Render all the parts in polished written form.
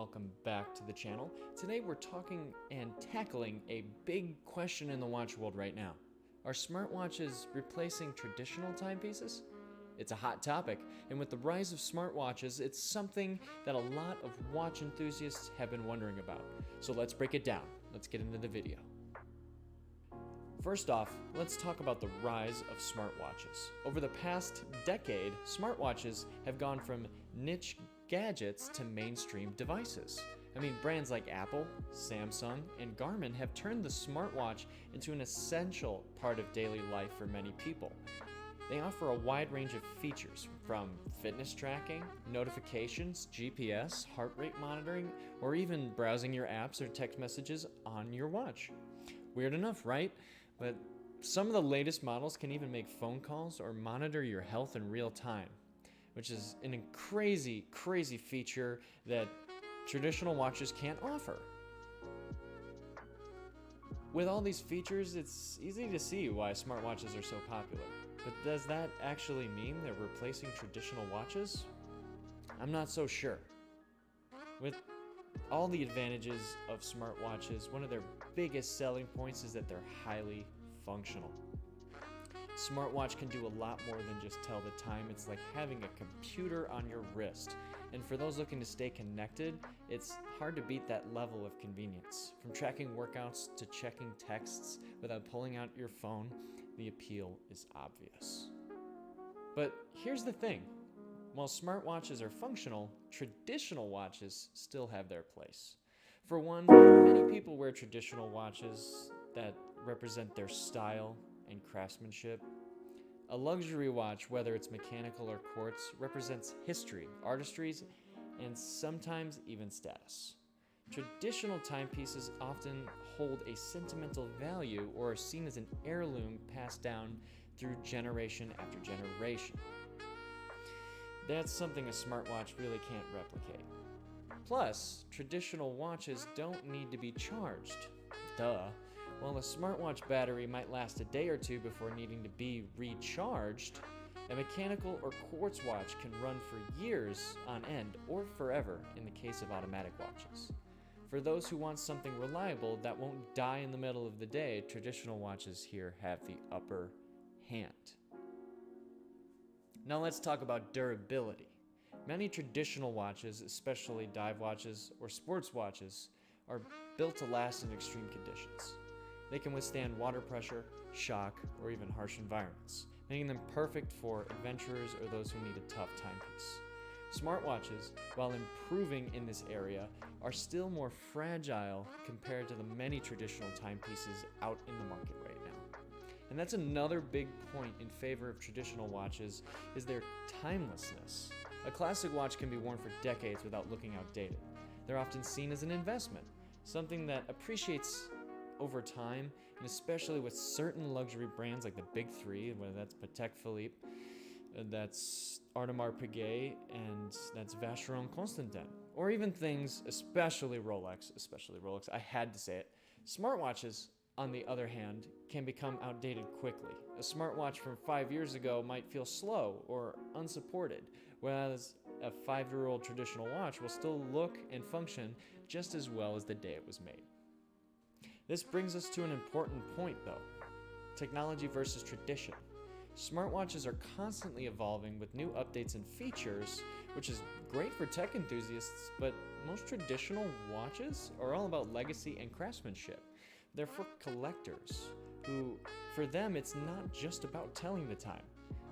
welcome back to the channel. Today we're talking and tackling a big question in the watch world right now. Are smartwatches replacing traditional timepieces? It's a hot topic, and with the rise of smartwatches, it's something that a lot of watch enthusiasts have been wondering about. So let's break it down. Let's get into the video. First off, let's talk about the rise of smartwatches. Over the past decade, smartwatches have gone from niche gadgets to mainstream devices. Brands like Apple, Samsung, and Garmin have turned the smartwatch into an essential part of daily life for many people. They offer a wide range of features, from fitness tracking, notifications, GPS, heart rate monitoring, or even browsing your apps or text messages on your watch. Weird enough, right? But some of the latest models can even make phone calls or monitor your health in real time, which is a crazy feature that traditional watches can't offer. With all these features, it's easy to see why smartwatches are so popular. But does that actually mean they're replacing traditional watches? I'm not so sure. With all the advantages of smartwatches, one of their biggest selling points is that they're highly functional. Smartwatch can do a lot more than just tell the time. It's like having a computer on your wrist. And for those looking to stay connected, it's hard to beat that level of convenience. From tracking workouts to checking texts without pulling out your phone, the appeal is obvious. But here's the thing. While smartwatches are functional, traditional watches still have their place. For one, many people wear traditional watches that represent their style and craftsmanship. A luxury watch, whether it's mechanical or quartz, represents history, artistry, and sometimes even status. Traditional timepieces often hold a sentimental value or are seen as an heirloom passed down through generation after generation. That's something a smartwatch really can't replicate. Plus, traditional watches don't need to be charged. Duh. While a smartwatch battery might last a day or two before needing to be recharged, a mechanical or quartz watch can run for years on end or forever in the case of automatic watches. For those who want something reliable that won't die in the middle of the day, traditional watches here have the upper hand. Now let's talk about durability. Many traditional watches, especially dive watches or sports watches, are built to last in extreme conditions. They can withstand water pressure, shock, or even harsh environments, making them perfect for adventurers or those who need a tough timepiece. Smartwatches, while improving in this area, are still more fragile compared to the many traditional timepieces out in the market right now. And that's another big point in favor of traditional watches, is their timelessness. A classic watch can be worn for decades without looking outdated. They're often seen as an investment, something that appreciates over time, and especially with certain luxury brands like the big three, whether that's Patek Philippe, that's Audemars Piguet, and that's Vacheron Constantin, or even things, especially Rolex, I had to say it. Smartwatches, on the other hand, can become outdated quickly. A smartwatch from 5 years ago might feel slow or unsupported, whereas a 5-year-old traditional watch will still look and function just as well as the day it was made. This brings us to an important point though. Technology versus tradition. Smartwatches are constantly evolving with new updates and features, which is great for tech enthusiasts, but most traditional watches are all about legacy and craftsmanship. They're for collectors, who, for them, it's not just about telling the time.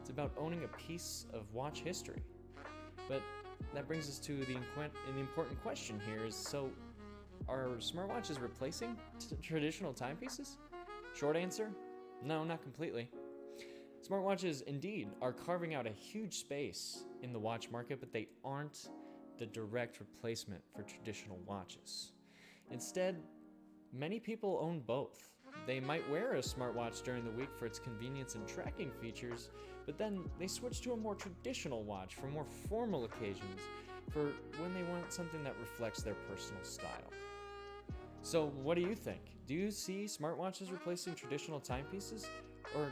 It's about owning a piece of watch history. But that brings us to the important question here is, so are smartwatches replacing traditional timepieces? Short answer, no, not completely. Smartwatches indeed are carving out a huge space in the watch market, but they aren't the direct replacement for traditional watches. Instead, many people own both. They might wear a smartwatch during the week for its convenience and tracking features, but then they switch to a more traditional watch for more formal occasions, for when they want something that reflects their personal style. So what do you think? Do you see smartwatches replacing traditional timepieces, or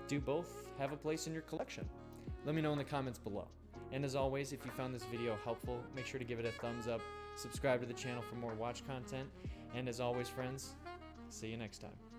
do both have a place in your collection? Let me know in the comments below. And as always, if you found this video helpful, make sure to give it a thumbs up, subscribe to the channel for more watch content, and as always, friends, see you next time.